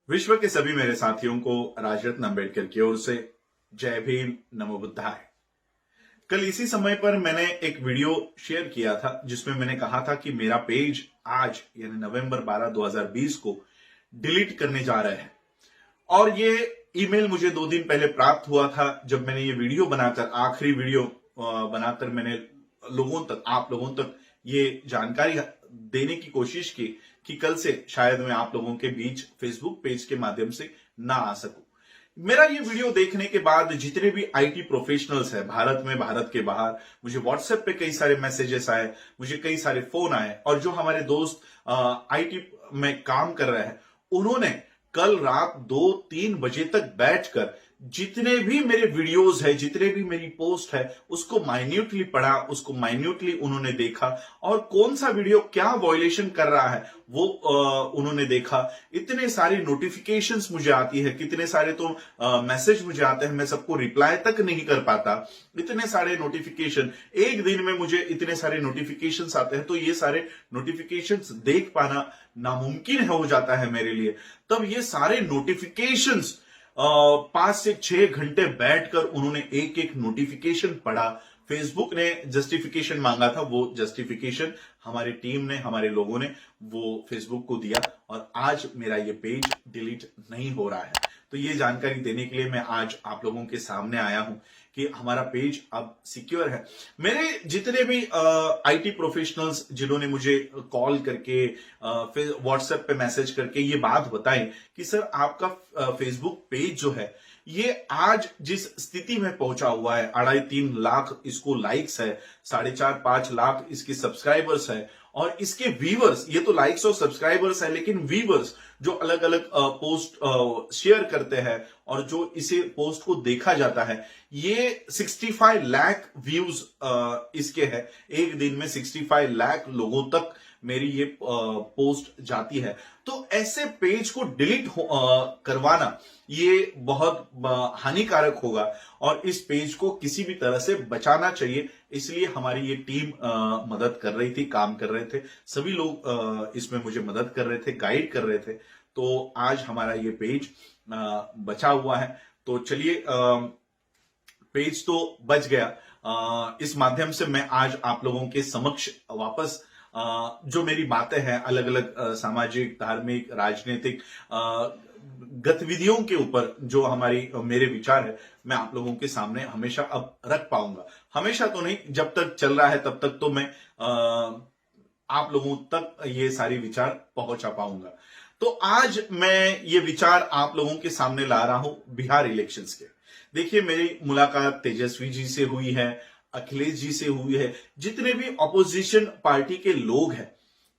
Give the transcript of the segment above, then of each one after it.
विश्व के सभी मेरे साथियों को राजरत्न अंबेडकर की ओर से जय भीम, नमो बुद्धाय। कल इसी समय पर मैंने एक वीडियो शेयर किया था जिसमें मैंने कहा था कि मेरा पेज आज यानी नवंबर 12 2020 को डिलीट करने जा रहे हैं। और ये ईमेल मुझे 2 दिन पहले प्राप्त हुआ था जब मैंने ये वीडियो बनाकर आखिरी वीडियो बनाकर मैंने आप लोगों तक ये जानकारी देने की कोशिश की कि कल से शायद मैं आप लोगों के बीच फेसबुक पेज के माध्यम से ना आ सकूं। मेरा ये वीडियो देखने के बाद जितने भी आईटी प्रोफेशनल्स हैं भारत में, भारत के बाहर, मुझे व्हाट्सएप पे कई सारे मैसेजेस आए, मुझे कई सारे फोन आए, और जो हमारे दोस्त आईटी में काम कर रहे हैं उन्होंने कल रात 2-3 बजे तक बैठकर जितने भी मेरे वीडियोस है, जितने भी मेरी पोस्ट है, उसको माइन्यूटली पढ़ा, उसको माइन्यूटली उन्होंने देखा, और कौन सा वीडियो क्या वायलेशन कर रहा है वो उन्होंने देखा। इतने सारे नोटिफिकेशंस मुझे आती है, कितने सारे तो मैसेज मुझे आते हैं, मैं सबको रिप्लाई तक नहीं कर पाता। इतने सारे नोटिफिकेशन, एक दिन में मुझे इतने सारे नोटिफिकेशंस आते हैं, तो ये सारे नोटिफिकेशंस देख पाना नामुमकिन हो जाता है मेरे लिए। तब ये सारे नोटिफिकेशंस 5 से 6 घंटे बैठकर उन्होंने एक एक नोटिफिकेशन पढ़ा। फेसबुक ने जस्टिफिकेशन मांगा था, वो जस्टिफिकेशन हमारी टीम ने, हमारे लोगों ने वो फेसबुक को दिया, और आज मेरा ये पेज डिलीट नहीं हो रहा है। तो ये जानकारी देने के लिए मैं आज आप लोगों के सामने आया हूं कि हमारा पेज अब सिक्योर है। मेरे जितने भी आईटी प्रोफेशनल्स जिन्होंने मुझे कॉल करके फिर व्हाट्सएप पे मैसेज करके ये बात बताई कि सर आपका फेसबुक पेज जो है ये आज जिस स्थिति में पहुंचा हुआ है, 2.5-3 लाख इसको लाइक्स है, 4.5-5 लाख इसके सब्सक्राइबर्स है, और इसके व्यूअर्स, ये तो लाइक्स और सब्सक्राइबर्स है, लेकिन व्यूअर्स जो अलग अलग पोस्ट शेयर करते हैं और जो इसे पोस्ट को देखा जाता है, ये 65 लाख व्यूज इसके है। एक दिन में 65 लाख लोगों तक मेरी ये पोस्ट जाती है। तो ऐसे पेज को डिलीट करवाना ये बहुत हानिकारक होगा, और इस पेज को किसी भी तरह से बचाना चाहिए। इसलिए हमारी ये टीम मदद कर रही थी, काम कर रहे थे, सभी लोग इसमें मुझे मदद कर रहे थे, गाइड कर रहे थे। तो आज हमारा ये पेज बचा हुआ है। तो चलिए, पेज तो बच गया। इस माध्यम से मैं आज आप लोगों के समक्ष वापस जो मेरी बातें हैं अलग अलग सामाजिक, धार्मिक, राजनीतिक गतिविधियों के ऊपर जो मेरे विचार है, मैं आप लोगों के सामने हमेशा अब रख पाऊंगा। हमेशा तो नहीं, जब तक चल रहा है तब तक तो मैं आप लोगों तक ये सारी विचार पहुंचा पाऊंगा। तो आज मैं ये विचार आप लोगों के सामने ला रहा हूं बिहार इलेक्शंस के। देखिए, मेरी मुलाकात तेजस्वी जी से हुई है, अखिलेश जी से हुई है, जितने भी ऑपोजिशन पार्टी के लोग हैं,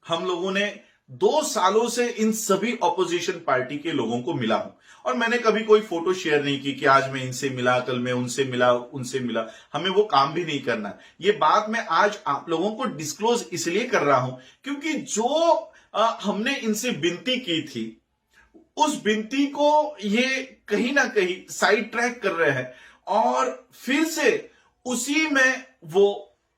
हम लोगों ने 2 सालों से इन सभी ऑपोजिशन पार्टी के लोगों को मिला हूं। और मैंने कभी कोई फोटो शेयर नहीं की कि आज मैं इनसे मिला, कल मैं उनसे मिला, उनसे मिला। हमें वो काम भी नहीं करना। ये बात मैं आज आप लोगों को डिस्क्लोज इसलिए कर रहा हूं क्योंकि जो हमने इनसे विनती की थी, उस विनती को ये कहीं ना कहीं साइड ट्रैक कर रहे हैं, और फिर से उसी में वो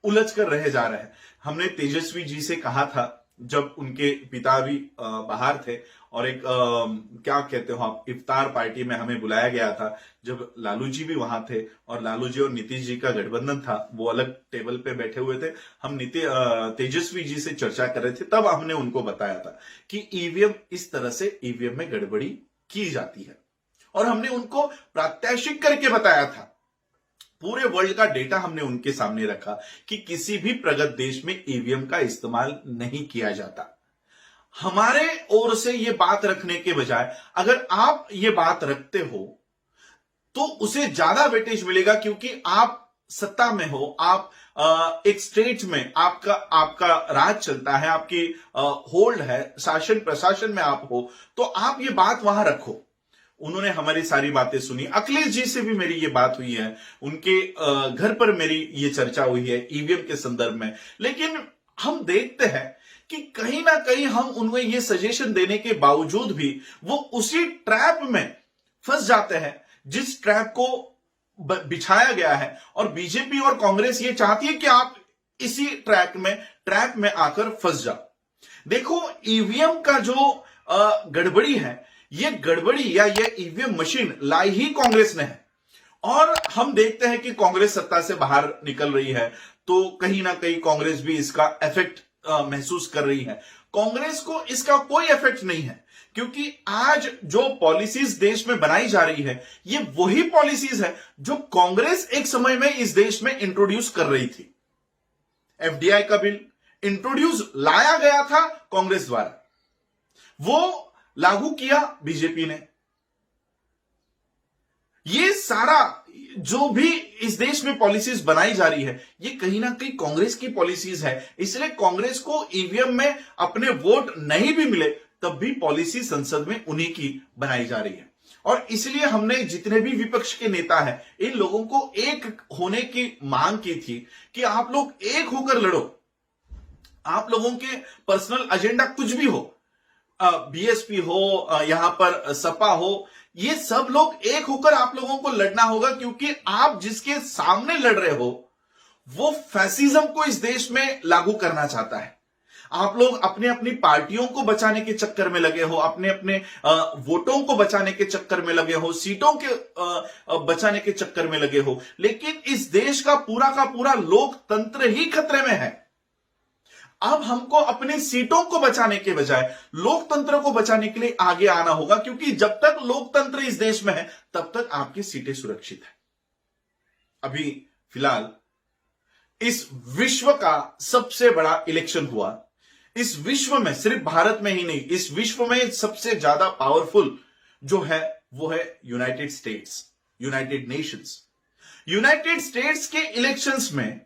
उलझ कर रह जा रहे हैं। हमने तेजस्वी जी से कहा था जब उनके पिता भी बाहर थे, और एक क्या कहते हो आप, इफ्तार पार्टी में हमें बुलाया गया था, जब लालू जी भी वहां थे, और लालू जी और नीतीश जी का गठबंधन था, वो अलग टेबल पे बैठे हुए थे। हम तेजस्वी जी से चर्चा कर रहे थे, तब हमने उनको बताया था कि ईवीएम, इस तरह से ईवीएम में गड़बड़ी की जाती है, और हमने उनको प्रात्यक्षिक करके बताया था। पूरे वर्ल्ड का डेटा हमने उनके सामने रखा कि किसी भी प्रगत देश में ईवीएम का इस्तेमाल नहीं किया जाता। हमारे ओर से ये बात रखने के बजाय अगर आप ये बात रखते हो तो उसे ज्यादा वेटेज मिलेगा, क्योंकि आप सत्ता में हो, आप एक स्टेट में आपका राज चलता है, आपकी होल्ड है, शासन प्रशासन में आप हो, तो आप ये बात वहां रखो। उन्होंने हमारी सारी बातें सुनी। अखिलेश जी से भी मेरी ये बात हुई है, उनके घर पर मेरी ये चर्चा हुई है ईवीएम के संदर्भ में। लेकिन हम देखते हैं कि कहीं ना कहीं हम उनको ये सजेशन देने के बावजूद भी वो उसी ट्रैप में फंस जाते हैं जिस ट्रैप को बिछाया गया है। और बीजेपी और कांग्रेस ये चाहती है कि आप इसी ट्रैप में आकर फंस जाओ। देखो, ईवीएम का जो गड़बड़ी है, ये गड़बड़ी या ये ईवीएम मशीन लाई ही कांग्रेस ने है। और हम देखते हैं कि कांग्रेस सत्ता से बाहर निकल रही है, तो कहीं ना कहीं कांग्रेस भी इसका इफेक्ट महसूस कर रही है। कांग्रेस को इसका कोई इफेक्ट नहीं है, क्योंकि आज जो पॉलिसीज देश में बनाई जा रही है, ये वही पॉलिसीज है जो कांग्रेस एक समय में इस देश में इंट्रोड्यूस कर रही थी। एफडीआई का बिल इंट्रोड्यूस लाया गया था कांग्रेस द्वारा, वो लागू किया बीजेपी ने। ये सारा जो भी इस देश में पॉलिसीज बनाई जा रही है, ये कहीं ना कहीं कांग्रेस की पॉलिसीज है। इसलिए कांग्रेस को ईवीएम में अपने वोट नहीं भी मिले, तब भी पॉलिसी संसद में उन्हीं की बनाई जा रही है। और इसलिए हमने जितने भी विपक्ष के नेता हैं, इन लोगों को एक होने की मांग की थी कि आप लोग एक होकर लड़ो। आप लोगों के पर्सनल एजेंडा कुछ भी हो, बीएसपी हो, यहां पर सपा हो, ये सब लोग एक होकर आप लोगों को लड़ना होगा, क्योंकि आप जिसके सामने लड़ रहे हो वो फैसिज्म को इस देश में लागू करना चाहता है। आप लोग अपने अपनी पार्टियों को बचाने के चक्कर में लगे हो, अपने अपने वोटों को बचाने के चक्कर में लगे हो, सीटों के बचाने के चक्कर में लगे हो, लेकिन इस देश का पूरा लोकतंत्र ही खतरे में है। अब हमको अपनी सीटों को बचाने के बजाय लोकतंत्र को बचाने के लिए आगे आना होगा, क्योंकि जब तक लोकतंत्र इस देश में है तब तक आपकी सीटें सुरक्षित है। अभी फिलहाल इस विश्व का सबसे बड़ा इलेक्शन हुआ। इस विश्व में, सिर्फ भारत में ही नहीं, इस विश्व में सबसे ज्यादा पावरफुल जो है वो है United states, United Nations. United states के इलेक्शंस में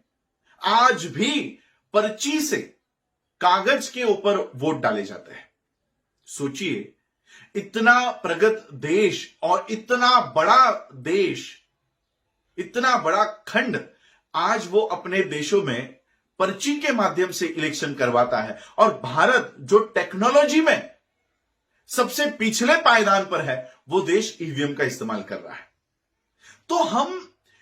आज भी पर्ची से, कागज के ऊपर वोट डाले जाते हैं। सोचिए, इतना प्रगत देश और इतना बड़ा देश, इतना बड़ा खंड, आज वो अपने देशों में पर्ची के माध्यम से इलेक्शन करवाता है। और भारत जो टेक्नोलॉजी में सबसे पिछले पायदान पर है, वो देश ईवीएम का इस्तेमाल कर रहा है। तो हम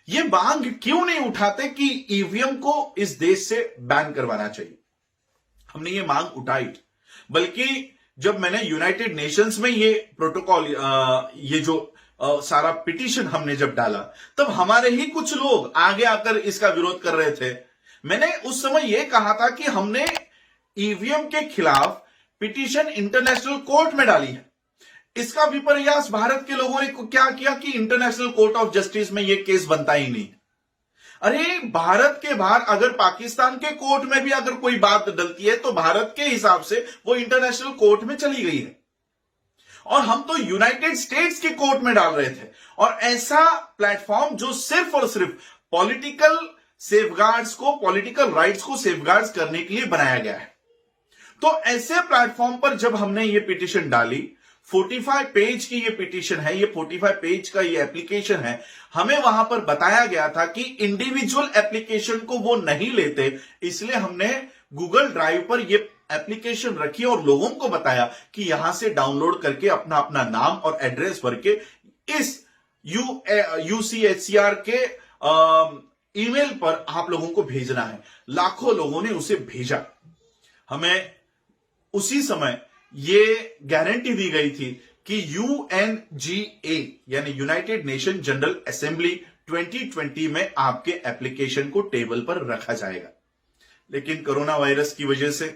ये मांग क्यों नहीं उठाते कि ईवीएम को इस देश से बैन करवाना चाहिए? हमने ये मांग उठाई, बल्कि जब मैंने यूनाइटेड नेशंस में ये प्रोटोकॉल, ये जो सारा पिटीशन हमने जब डाला, तब हमारे ही कुछ लोग आगे आकर इसका विरोध कर रहे थे। मैंने उस समय यह कहा था कि हमने ईवीएम के खिलाफ पिटीशन इंटरनेशनल कोर्ट में डाली है। इसका विपर्यास भारत के लोगों ने क्या किया कि इंटरनेशनल कोर्ट ऑफ जस्टिस में यह केस बनता ही नहीं। अरे, भारत के बाहर अगर पाकिस्तान के कोर्ट में भी अगर कोई बात डलती है तो भारत के हिसाब से वो इंटरनेशनल कोर्ट में चली गई है, और हम तो यूनाइटेड स्टेट्स के कोर्ट में डाल रहे थे। और ऐसा प्लेटफॉर्म जो सिर्फ और सिर्फ पॉलिटिकल सेफगार्ड्स को, पॉलिटिकल राइट्स को सेफगार्ड्स करने के लिए बनाया गया है। तो ऐसे प्लेटफॉर्म पर जब हमने ये पिटीशन डाली, 45 पेज की ये पिटीशन है, ये 45 पेज का ये एप्लीकेशन है, हमें वहां पर बताया गया था कि इंडिविजुअल एप्लीकेशन को वो नहीं लेते, इसलिए हमने गूगल ड्राइव पर ये एप्लीकेशन रखी और लोगों को बताया कि यहां से डाउनलोड करके अपना अपना नाम और एड्रेस भर के इस यूसीएचसीआर के ईमेल पर आप लोगों को भेजना है। लाखों लोगों ने उसे भेजा। हमें उसी समय ये गारंटी दी गई थी कि यूएनजीए यानी यूनाइटेड नेशन जनरल असेंबली 2020 में आपके एप्लीकेशन को टेबल पर रखा जाएगा। लेकिन कोरोना वायरस की वजह से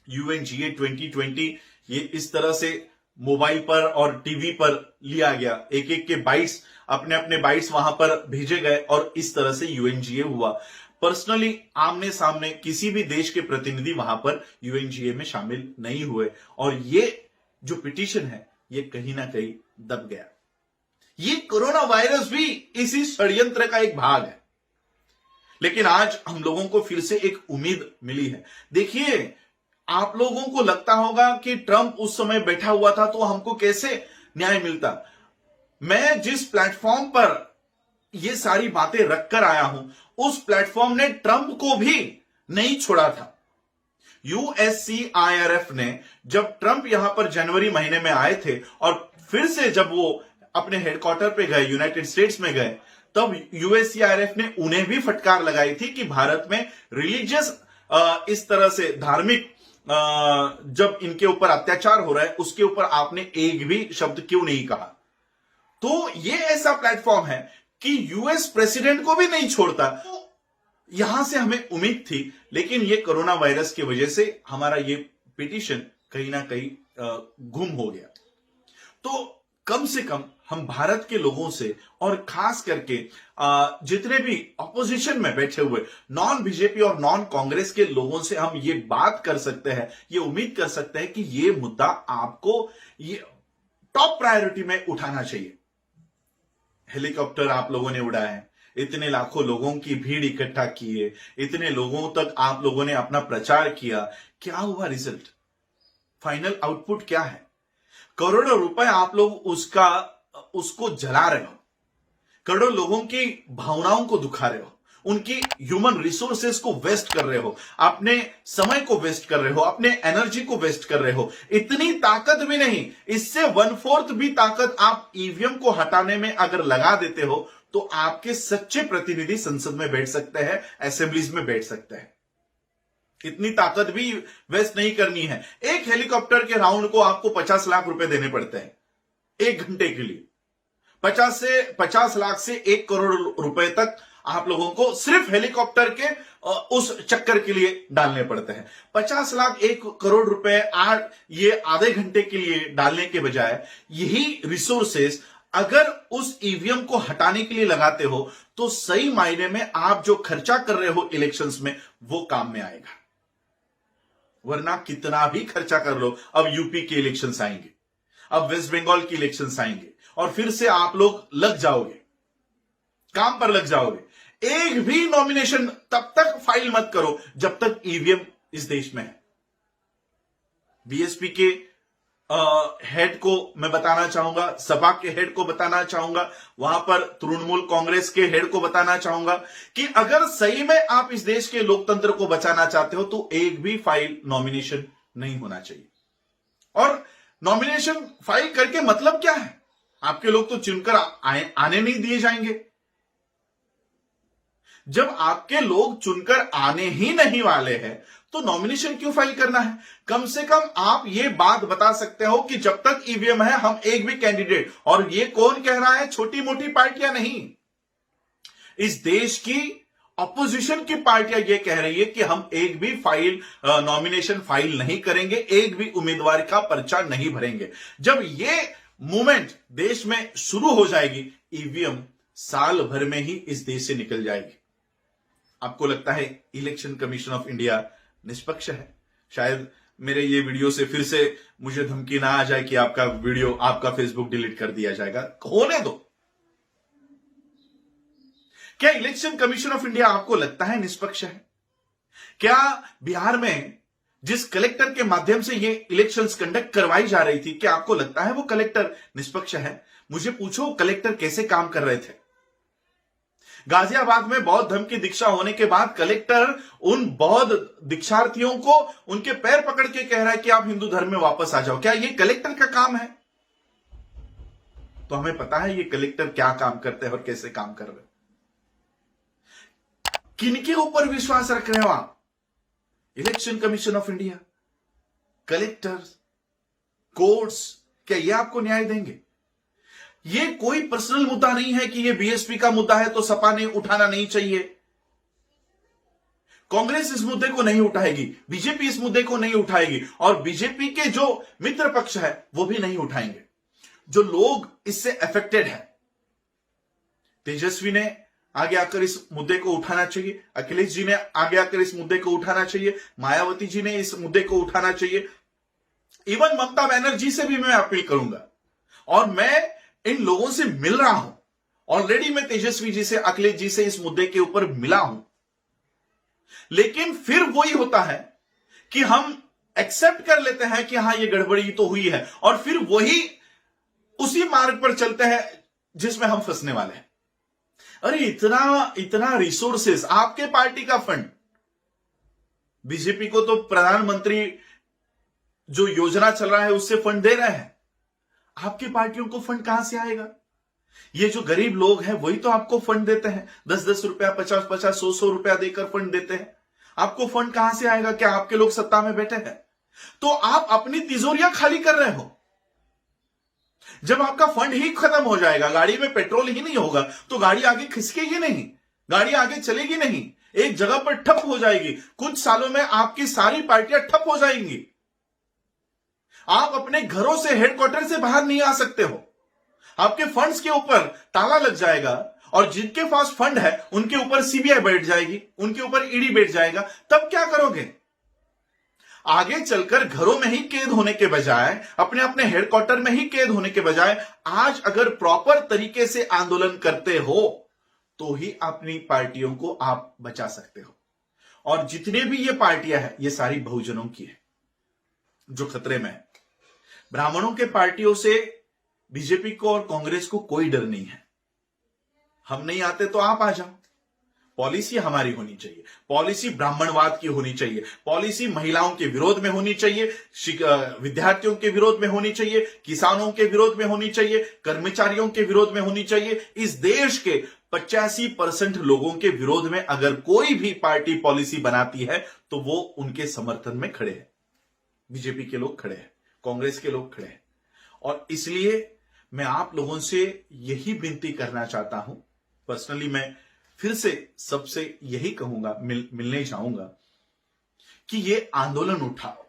यूएनजीए 2020 ये इस तरह से मोबाइल पर और टीवी पर लिया गया, एक एक के बाइट्स, अपने अपने बाइट्स वहां पर भेजे गए और इस तरह से यूएनजीए हुआ। पर्सनली आमने सामने किसी भी देश के प्रतिनिधि वहां पर यूएनजीए में शामिल नहीं हुए, और ये जो पिटीशन है ये कहीं ना कहीं दब गया। ये कोरोना वायरस भी इसी षड्यंत्र का एक भाग है। लेकिन आज हम लोगों को फिर से एक उम्मीद मिली है। देखिए, आप लोगों को लगता होगा कि ट्रंप उस समय बैठा हुआ था तो हमको कैसे न्याय मिलता। मैं जिस प्लेटफॉर्म पर ये सारी बातें रखकर आया हूं, उस प्लेटफॉर्म ने ट्रंप को भी नहीं छोड़ा था। यूएससीआईआरएफ ने जब ट्रंप यहां पर जनवरी महीने में आए थे और फिर से जब वो अपने हेडक्वार्टर पे गए, यूनाइटेड स्टेट्स में गए, तब यूएससीआईआरएफ ने उन्हें भी फटकार लगाई थी कि भारत में रिलीजियस, इस तरह से धार्मिक जब इनके ऊपर अत्याचार हो रहा है उसके ऊपर आपने एक भी शब्द क्यों नहीं कहा? तो ये ऐसा प्लेटफॉर्म है कि यूएस प्रेसिडेंट को भी नहीं छोड़ता। यहां से हमें उम्मीद थी, लेकिन ये कोरोना वायरस की वजह से हमारा ये पिटीशन कहीं ना कहीं गुम हो गया। तो कम से कम हम भारत के लोगों से और खास करके जितने भी ऑपोजिशन में बैठे हुए नॉन बीजेपी और नॉन कांग्रेस के लोगों से हम ये बात कर सकते हैं, ये उम्मीद कर सकते हैं कि ये मुद्दा आपको ये टॉप प्रायोरिटी में उठाना चाहिए। हेलीकॉप्टर आप लोगों ने उड़ाए हैं, इतने लाखों लोगों की भीड़ इकट्ठा की है, इतने लोगों तक आप लोगों ने अपना प्रचार किया, क्या हुआ रिजल्ट? फाइनल आउटपुट क्या है? करोड़ों रुपए आप लोग उसको जला रहे हो, करोड़ों लोगों की भावनाओं को दुखा रहे हो, उनकी ह्यूमन रिसोर्सेस को वेस्ट कर रहे हो, अपने समय को वेस्ट कर रहे हो, अपने एनर्जी को वेस्ट कर रहे हो। इतनी ताकत भी नहीं, इससे 1/4 भी ताकत आप ईवीएम को हटाने में अगर लगा देते हो तो आपके सच्चे प्रतिनिधि संसद में बैठ सकते हैं, असेंबलीज में बैठ सकते हैं। इतनी ताकत भी वेस्ट नहीं करनी है। एक हेलीकॉप्टर के राउंड को आपको 50 लाख रुपए देने पड़ते हैं 1 घंटे के लिए। 50 लाख से 1 करोड़ रुपए तक आप लोगों को सिर्फ हेलीकॉप्टर के उस चक्कर के लिए डालने पड़ते हैं। 50 लाख 1 करोड़ रुपए ये आधे घंटे के लिए डालने के बजाय यही रिसोर्सेस अगर उस ईवीएम को हटाने के लिए लगाते हो तो सही मायने में आप जो खर्चा कर रहे हो इलेक्शंस में वो काम में आएगा। वरना कितना भी खर्चा कर लो, अब यूपी के इलेक्शंस आएंगे, अब वेस्ट बंगाल की इलेक्शंस आएंगे और फिर से आप लोग लग जाओगे, काम पर लग जाओगे। एक भी नॉमिनेशन तब तक फाइल मत करो जब तक ईवीएम इस देश में है। बीएसपी के हेड को मैं बताना चाहूंगा, सपा के हेड को बताना चाहूंगा, वहां पर तृणमूल कांग्रेस के हेड को बताना चाहूंगा कि अगर सही में आप इस देश के लोकतंत्र को बचाना चाहते हो तो एक भी फाइल नॉमिनेशन नहीं होना चाहिए। और नॉमिनेशन फाइल करके मतलब क्या है? आपके लोग तो चुनकर आने नहीं दिए जाएंगे। जब आपके लोग चुनकर आने ही नहीं वाले हैं तो नॉमिनेशन क्यों फाइल करना है? कम से कम आप ये बात बता सकते हो कि जब तक ईवीएम है हम एक भी कैंडिडेट, और ये कौन कह रहा है? छोटी मोटी पार्टियां नहीं, इस देश की अपोजिशन की पार्टियां ये कह रही है कि हम एक भी नॉमिनेशन फाइल नहीं करेंगे, एक भी उम्मीदवार का पर्चा नहीं भरेंगे। जब ये मूवमेंट देश में शुरू हो जाएगी, ईवीएम साल भर में ही इस देश से निकल जाएगी। आपको लगता है इलेक्शन कमीशन ऑफ इंडिया निष्पक्ष है? शायद मेरे ये वीडियो से फिर से मुझे धमकी ना आ जाए कि आपका वीडियो, आपका फेसबुक डिलीट कर दिया जाएगा। होने दो। क्या इलेक्शन कमीशन ऑफ इंडिया आपको लगता है निष्पक्ष है? क्या बिहार में जिस कलेक्टर के माध्यम से ये इलेक्शंस कंडक्ट करवाई जा रही थी, क्या आपको लगता है वो कलेक्टर निष्पक्ष है? मुझे पूछो कलेक्टर कैसे काम कर रहे थे। गाजियाबाद में बौद्ध धर्म की दीक्षा होने के बाद कलेक्टर उन बौद्ध दीक्षार्थियों को उनके पैर पकड़ के कह रहा है कि आप हिंदू धर्म में वापस आ जाओ। क्या ये कलेक्टर का काम है? तो हमें पता है ये कलेक्टर क्या काम करते हैं और कैसे काम कर रहे हैं। किनके ऊपर विश्वास रख रहे हो आप? Election Commission of India, collectors, courts, क्या ये आपको न्याय देंगे? ये कोई पर्सनल मुद्दा नहीं है कि ये बीएसपी का मुद्दा है तो सपा ने उठाना नहीं चाहिए। कांग्रेस इस मुद्दे को नहीं उठाएगी, बीजेपी इस मुद्दे को नहीं उठाएगी, और बीजेपी के जो मित्र पक्ष है वो भी नहीं उठाएंगे। जो लोग इससे अफेक्टेड है, तेजस्वी ने आगे आकर इस मुद्दे को उठाना चाहिए, अखिलेश जी ने आगे आकर इस मुद्दे को उठाना चाहिए, मायावती जी ने इस मुद्दे को उठाना चाहिए, इवन ममता बनर्जी से भी मैं अपील करूंगा। और मैं इन लोगों से मिल रहा हूं, ऑलरेडी मैं तेजस्वी जी से, अखिलेश जी से इस मुद्दे के ऊपर मिला हूं। लेकिन फिर वही होता है कि हम एक्सेप्ट कर लेते हैं कि हां ये गड़बड़ी तो हुई है, और फिर वही उसी मार्ग पर चलते हैं जिसमें हम फंसने वाले हैं। अरे इतना रिसोर्सेस, आपके पार्टी का फंड, बीजेपी को तो प्रधानमंत्री जो योजना चल रहा है उससे फंड दे रहे हैं, आपकी पार्टियों को फंड कहां से आएगा? ये जो गरीब लोग हैं वही तो आपको फंड देते हैं, 10-10 रुपया, 50-50, 100-100 रुपया देकर फंड देते हैं। आपको फंड कहां से आएगा? क्या आपके लोग सत्ता में बैठे हैं? तो आप अपनी तिजोरियां खाली कर रहे हो। जब आपका फंड ही खत्म हो जाएगा, गाड़ी में पेट्रोल ही नहीं होगा, तो गाड़ी आगे खिसकेगी नहीं, गाड़ी आगे चलेगी नहीं, एक जगह पर ठप हो जाएगी। कुछ सालों में आपकी सारी पार्टियां ठप हो जाएंगी। आप अपने घरों से, हेडक्वार्टर से बाहर नहीं आ सकते हो। आपके फंड्स के ऊपर ताला लग जाएगा और जिनके पास फंड है उनके ऊपर सीबीआई बैठ जाएगी, उनके ऊपर ईडी बैठ जाएगा। तब क्या करोगे? आगे चलकर घरों में ही कैद होने के बजाय, अपने अपने हेडक्वार्टर में ही कैद होने के बजाय, आज अगर प्रॉपर तरीके से आंदोलन करते हो तो ही अपनी पार्टियों को आप बचा सकते हो। और जितने भी ये पार्टियां हैं, ये सारी बहुजनों की है जो खतरे में है। ब्राह्मणों के पार्टियों से बीजेपी को और कांग्रेस को कोई डर नहीं है। हम नहीं आते तो आप आ जाओ। पॉलिसी हमारी होनी चाहिए, पॉलिसी ब्राह्मणवाद की होनी चाहिए, पॉलिसी महिलाओं के विरोध में होनी चाहिए, विद्यार्थियों के विरोध में होनी चाहिए, किसानों के विरोध में होनी चाहिए, कर्मचारियों के विरोध में होनी चाहिए। इस देश के 85% लोगों के विरोध में अगर कोई भी पार्टी पॉलिसी बनाती है तो वो उनके समर्थन में खड़े हैं। बीजेपी के लोग खड़े हैं, कांग्रेस के लोग खड़े हैं। और इसलिए मैं आप लोगों से यही विनती करना चाहता हूं। पर्सनली मैं फिर से सबसे यही कहूंगा, मिलने जाऊंगा कि ये आंदोलन उठाओ।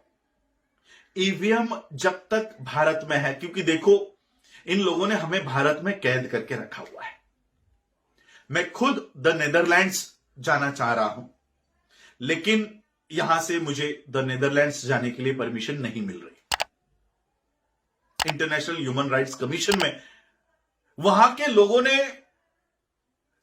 ईवीएम जब तक भारत में है, क्योंकि देखो इन लोगों ने हमें भारत में कैद करके रखा हुआ है। मैं खुद द नेदरलैंड्स जाना चाह रहा हूं, लेकिन यहां से मुझे द नेदरलैंड्स जाने के लिए परमिशन नहीं मिल रही। इंटरनेशनल ह्यूमन राइट्स कमीशन में वहां के लोगों ने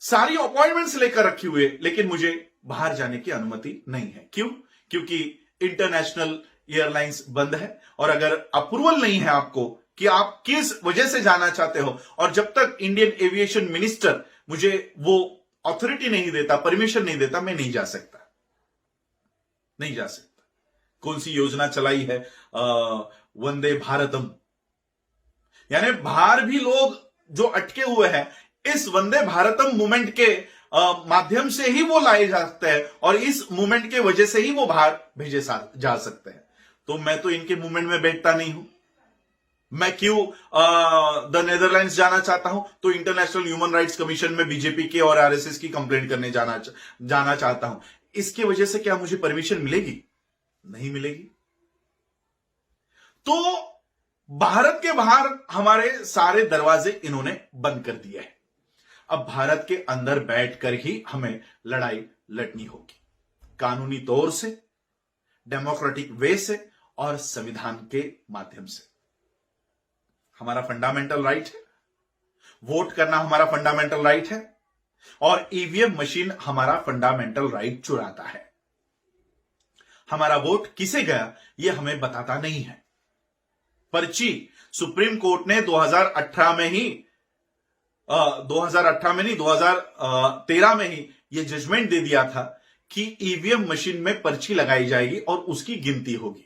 सारी अपॉइंटमेंट्स लेकर रखी हुई है, लेकिन मुझे बाहर जाने की अनुमति नहीं है। क्यों? क्योंकि इंटरनेशनल एयरलाइंस बंद है और अगर अप्रूवल नहीं है आपको कि आप किस वजह से जाना चाहते हो, और जब तक इंडियन एविएशन मिनिस्टर मुझे वो अथॉरिटी नहीं देता, परमिशन नहीं देता, मैं नहीं जा सकता। नहीं जा सकता। कौन सी योजना चलाई है? वंदे भारतम, यानी बाहर भी लोग जो अटके हुए हैं इस वंदे भारतम मूवमेंट के माध्यम से ही वो लाए जा सकते हैं और इस मूवमेंट के वजह से ही वो बाहर भेजे जा सकते हैं। तो मैं तो इनके मूवमेंट में बैठता नहीं हूं। मैं क्यों द नेदरलैंड्स जाना चाहता हूं? तो इंटरनेशनल ह्यूमन राइट्स कमीशन में बीजेपी के और आरएसएस की कंप्लेंट करने जाना चाहता हूं। इसकी वजह से क्या मुझे परमिशन मिलेगी? नहीं मिलेगी। तो भारत के बाहर हमारे सारे दरवाजे इन्होंने बंद कर दिए हैं। अब भारत के अंदर बैठकर ही हमें लड़ाई लड़नी होगी, कानूनी तौर से, डेमोक्रेटिक वे से और संविधान के माध्यम से। हमारा फंडामेंटल राइट है, वोट करना हमारा फंडामेंटल राइट है, और ईवीएम मशीन हमारा फंडामेंटल राइट चुराता है। हमारा वोट किसे गया यह हमें बताता नहीं है। पर्ची सुप्रीम कोर्ट ने 2018 में ही 2013 में ही यह जजमेंट दे दिया था कि ईवीएम मशीन में पर्ची लगाई जाएगी और उसकी गिनती होगी।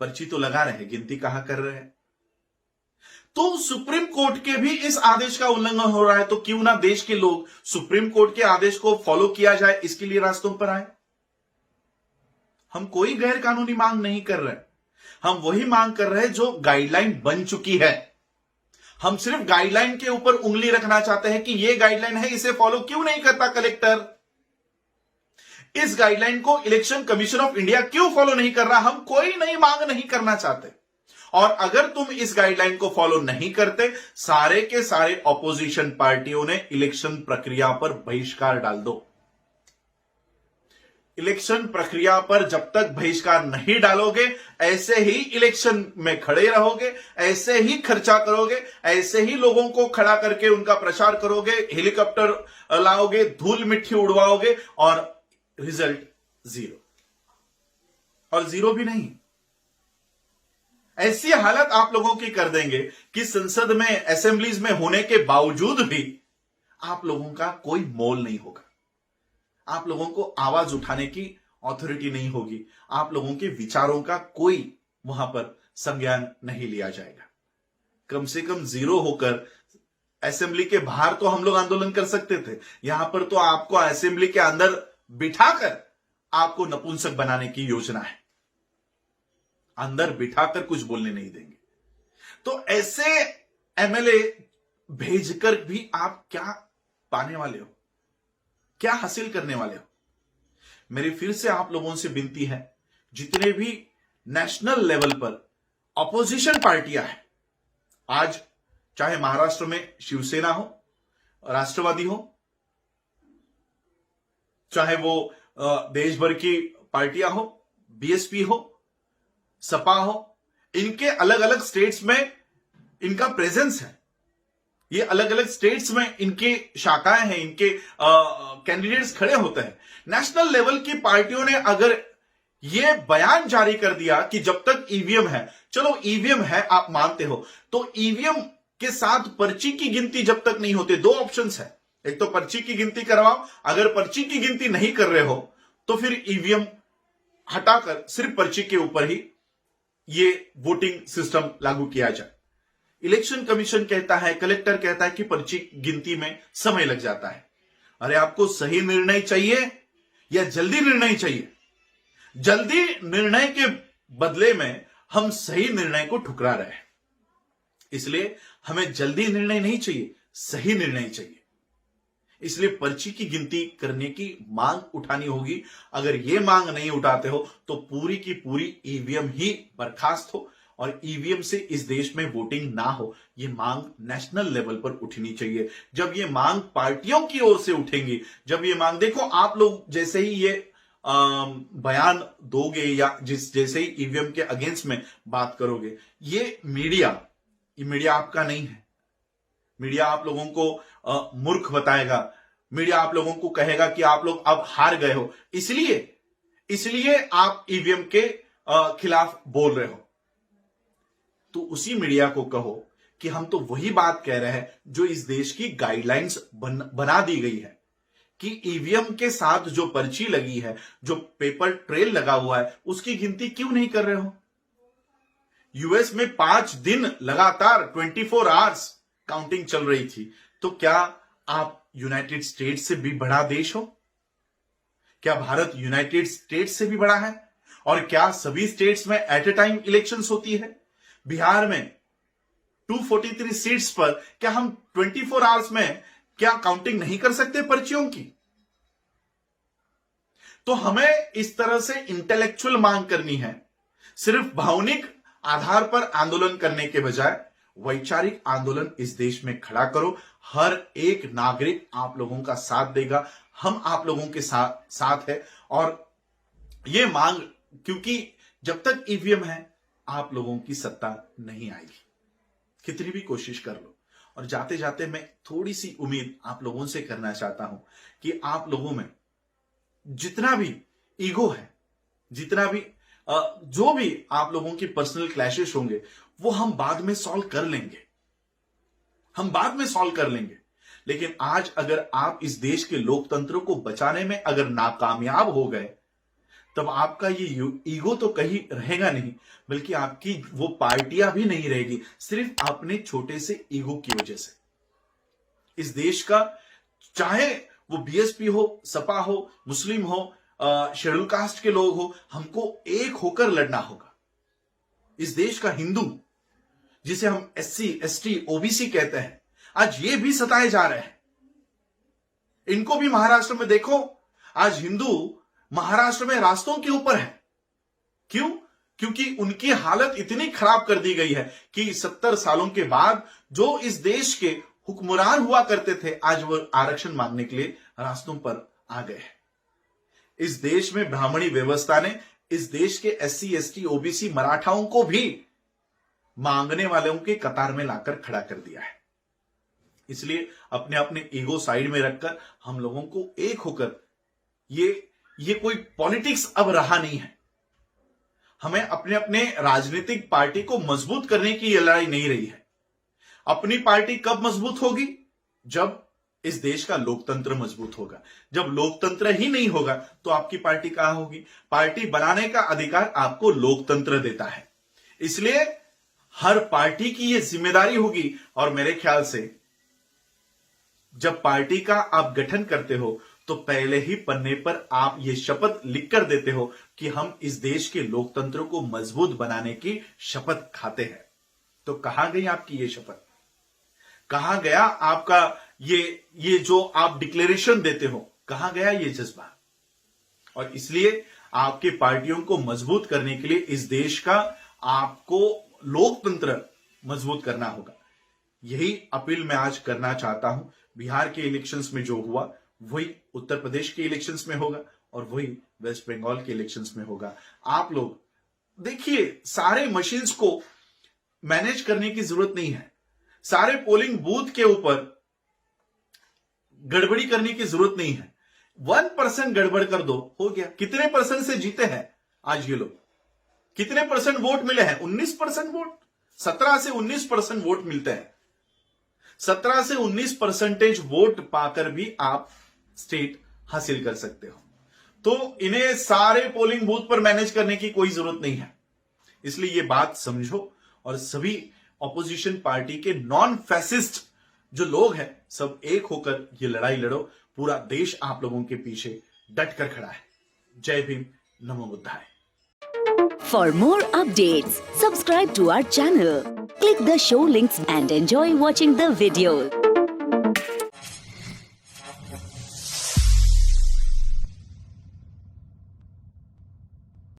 पर्ची तो लगा रहे हैं, गिनती कहां कर रहे हैं? तो सुप्रीम कोर्ट के भी इस आदेश का उल्लंघन हो रहा है, तो क्यों ना देश के लोग सुप्रीम कोर्ट के आदेश को फॉलो किया जाए, इसके लिए रास्तों पर आए। हम कोई गैर कानूनी मांग नहीं कर रहे, हम वही मांग कर रहे हैं जो गाइडलाइन बन चुकी है। हम सिर्फ गाइडलाइन के ऊपर उंगली रखना चाहते हैं कि यह गाइडलाइन है, इसे फॉलो क्यों नहीं करता कलेक्टर? इस गाइडलाइन को इलेक्शन कमीशन ऑफ इंडिया क्यों फॉलो नहीं कर रहा? हम कोई नई मांग नहीं करना चाहते। और अगर तुम इस गाइडलाइन को फॉलो नहीं करते, सारे के सारे ऑपोजिशन पार्टियों ने इलेक्शन प्रक्रिया पर बहिष्कार डाल दो। इलेक्शन प्रक्रिया पर जब तक बहिष्कार नहीं डालोगे, ऐसे ही इलेक्शन में खड़े रहोगे, ऐसे ही खर्चा करोगे, ऐसे ही लोगों को खड़ा करके उनका प्रचार करोगे, हेलीकॉप्टर लाओगे, धूल मिट्टी उड़वाओगे और रिजल्ट जीरो। और जीरो भी नहीं, ऐसी हालत आप लोगों की कर देंगे कि संसद में, असेंबलीज में होने के बावजूद भी आप लोगों का कोई मोल नहीं होगा। आप लोगों को आवाज उठाने की ऑथोरिटी नहीं होगी, आप लोगों के विचारों का कोई वहां पर संज्ञान नहीं लिया जाएगा। कम से कम जीरो होकर असेंबली के बाहर तो हम लोग आंदोलन कर सकते थे, यहां पर तो आपको असेंबली के अंदर बिठाकर आपको नपुंसक बनाने की योजना है। अंदर बिठाकर कुछ बोलने नहीं देंगे। तो ऐसे एमएलए भेजकर भी आप क्या पाने वाले हो, क्या हासिल करने वाले हो? मेरी फिर से आप लोगों से विनती है, जितने भी नेशनल लेवल पर ऑपोजिशन पार्टियां हैं, आज चाहे महाराष्ट्र में शिवसेना हो, राष्ट्रवादी हो, चाहे वो देश भर की पार्टियां हो, बीएसपी हो, सपा हो, इनके अलग अलग स्टेट्स में इनका प्रेजेंस है। ये अलग अलग स्टेट्स में इनके शाखाएं हैं, इनके कैंडिडेट्स खड़े होते हैं। नेशनल लेवल की पार्टियों ने अगर ये बयान जारी कर दिया कि जब तक ईवीएम है, चलो ईवीएम है आप मानते हो, तो ईवीएम के साथ पर्ची की गिनती जब तक नहीं होती, दो ऑप्शंस है, एक तो पर्ची की गिनती करवाओ, अगर पर्ची की गिनती नहीं कर रहे हो तो फिर ईवीएम हटाकर सिर्फ पर्ची के ऊपर ही ये वोटिंग सिस्टम लागू किया जाए। इलेक्शन कमीशन कहता है, कलेक्टर कहता है कि पर्ची गिनती में समय लग जाता है। अरे आपको सही निर्णय चाहिए या जल्दी निर्णय चाहिए? जल्दी निर्णय के बदले में हम सही निर्णय को ठुकरा रहे हैं। इसलिए हमें जल्दी निर्णय नहीं चाहिए, सही निर्णय चाहिए। इसलिए पर्ची की गिनती करने की मांग उठानी होगी। अगर यह मांग नहीं उठाते हो तो पूरी की पूरी ईवीएम ही बर्खास्त हो और ईवीएम से इस देश में वोटिंग ना हो। ये मांग नेशनल लेवल पर उठनी चाहिए। जब ये मांग पार्टियों की ओर से उठेंगी, जब ये मांग, देखो आप लोग जैसे ही ये बयान दोगे या जैसे ही ईवीएम के अगेंस्ट में बात करोगे, ये मीडिया आपका नहीं है। मीडिया आप लोगों को मूर्ख बताएगा, मीडिया आप लोगों को कहेगा कि आप लोग अब हार गए हो, इसलिए आप ईवीएम के खिलाफ बोल रहे हो। तो उसी मीडिया को कहो कि हम तो वही बात कह रहे हैं जो इस देश की गाइडलाइंस बना दी गई है कि ईवीएम के साथ जो पर्ची लगी है, जो पेपर ट्रेल लगा हुआ है, उसकी गिनती क्यों नहीं कर रहे हो? यूएस में 5 दिन लगातार 24 आवर्स काउंटिंग चल रही थी। तो क्या आप यूनाइटेड स्टेट्स से भी बड़ा देश हो? क्या भारत यूनाइटेड स्टेट्स से भी बड़ा है? और क्या सभी स्टेट्स में एट ए टाइम इलेक्शंस होती है? बिहार में 243 सीट्स पर क्या हम 24 आवर्स में क्या काउंटिंग नहीं कर सकते पर्चियों की? तो हमें इस तरह से इंटेलेक्चुअल मांग करनी है। सिर्फ भावनिक आधार पर आंदोलन करने के बजाय वैचारिक आंदोलन इस देश में खड़ा करो। हर एक नागरिक आप लोगों का साथ देगा, हम आप लोगों के साथ है। और ये मांग, क्योंकि जब तक ईवीएम है आप लोगों की सत्ता नहीं आएगी, कितनी भी कोशिश कर लो। और जाते जाते मैं थोड़ी सी उम्मीद आप लोगों से करना चाहता हूं कि आप लोगों में जितना भी ईगो है, जितना भी जो भी आप लोगों की पर्सनल क्लैशेस होंगे, वो हम बाद में सॉल्व कर लेंगे। लेकिन आज अगर आप इस देश के लोकतंत्र को बचाने में अगर नाकामयाब हो गए, तब आपका ये ईगो तो कहीं रहेगा नहीं, बल्कि आपकी वो पार्टियां भी नहीं रहेगी, सिर्फ अपने छोटे से ईगो की वजह से। इस देश का, चाहे वो बीएसपी हो, सपा हो, मुस्लिम हो, शेड्यूल कास्ट के लोग हो, हमको एक होकर लड़ना होगा। इस देश का हिंदू, जिसे हम एससी, एसटी, ओबीसी कहते हैं, आज ये भी सताए जा रहे हैं। इनको भी महाराष्ट्र में देखो, आज हिंदू महाराष्ट्र में रास्तों के ऊपर है। क्यों? क्योंकि उनकी हालत इतनी खराब कर दी गई है कि 70 सालों के बाद जो इस देश के हुक्मरान हुआ करते थे, आज वो आरक्षण मांगने के लिए रास्तों पर आ गए हैं। इस देश में ब्राह्मणी व्यवस्था ने इस देश के एससी, एसटी, ओबीसी, मराठाओं को भी मांगने वालों के कतार में लाकर खड़ा कर दिया है। इसलिए अपने अपने ईगो साइड में रखकर हम लोगों को एक होकर, ये कोई पॉलिटिक्स अब रहा नहीं है। हमें अपने अपने राजनीतिक पार्टी को मजबूत करने की यह लड़ाई नहीं रही है। अपनी पार्टी कब मजबूत होगी? जब इस देश का लोकतंत्र मजबूत होगा। जब लोकतंत्र ही नहीं होगा तो आपकी पार्टी कहां होगी? पार्टी बनाने का अधिकार आपको लोकतंत्र देता है। इसलिए हर पार्टी की यह जिम्मेदारी होगी। और मेरे ख्याल से जब पार्टी का आप गठन करते हो तो पहले ही पन्ने पर आप ये शपथ लिख कर देते हो कि हम इस देश के लोकतंत्र को मजबूत बनाने की शपथ खाते हैं। तो कहां गई आपकी ये शपथ? कहां गया आपका ये जो आप डिक्लेरेशन देते हो, कहां गया ये जज्बा? और इसलिए आपके पार्टियों को मजबूत करने के लिए इस देश का आपको लोकतंत्र मजबूत करना होगा। यही अपील मैं आज करना चाहता हूं। बिहार के इलेक्शंस में जो हुआ वही उत्तर प्रदेश के इलेक्शंस में होगा और वही वेस्ट बंगाल के इलेक्शंस में होगा। आप लोग देखिए, सारे मशीन्स को मैनेज करने की जरूरत नहीं है, सारे पोलिंग बूथ के ऊपर गड़बड़ी करने की जरूरत नहीं है। 1% गड़बड़ कर दो, हो गया। कितने परसेंट से जीते हैं आज ये लोग? कितने परसेंट वोट मिले हैं? 19% वोट। 17 से 19% वोट मिलते हैं। 17 से 19% वोट पाकर भी आप स्टेट हासिल कर सकते हो। तो इन्हें सारे पोलिंग बूथ पर मैनेज करने की कोई जरूरत नहीं है। इसलिए ये बात समझो और सभी ऑपोजिशन पार्टी के नॉन फैसिस्ट जो लोग हैं, सब एक होकर ये लड़ाई लड़ो। पूरा देश आप लोगों के पीछे डट कर खड़ा है। जय भीम, नमो बुद्धाय। For more updates, subscribe to our channel, click the show links and enjoy watching the videos.